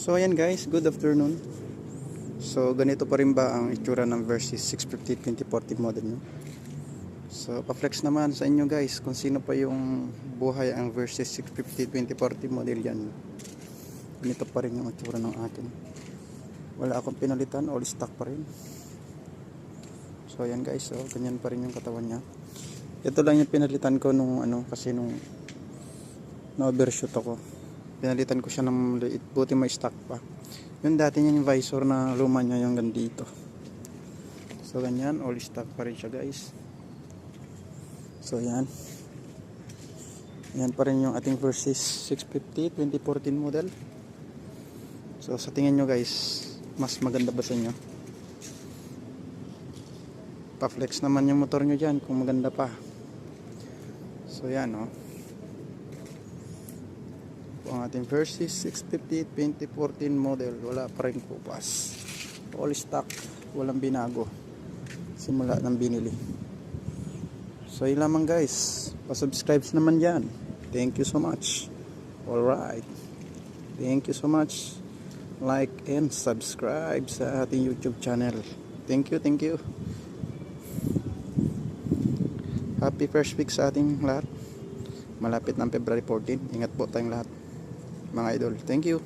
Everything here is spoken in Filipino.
So ayan guys, good afternoon. So ganito pa rin ba ang itsura ng Versys 650 2040 model nyo? So pa-flex naman sa inyo guys kung sino pa yung buhay ang Versys 650 2040 model yan. Ganito pa rin yung itsura ng akin. Wala akong pinalitan, all stock pa rin. So ayan guys, so ganyan pa rin yung katawan niya. Ito lang yung pinalitan ko nung kasi nung na-overshoot ako. Pinalitan ko siya ng liit, buti may stock pa. Yung dati niya yung visor na luma niya yung gandito. So ganyan, all stock pa rin siya guys. So yan. Yan pa rin yung ating Versys 650 2014 model. So sa tingin nyo guys, mas maganda ba sa inyo? Pa-flex naman yung motor nyo dyan kung maganda pa. So yan ang ating Versys 650 2014 model. Wala pa rin kupas, all stock, walang binago simula ng binili. So yun lamang guys, pa-subscribe naman dyan. Thank you so much. Alright, thank you so much. Like and subscribe sa ating YouTube channel. Thank you, thank you. Happy first week sa ating lahat. Malapit ng February 14. Ingat po tayong lahat mga idol. Thank you.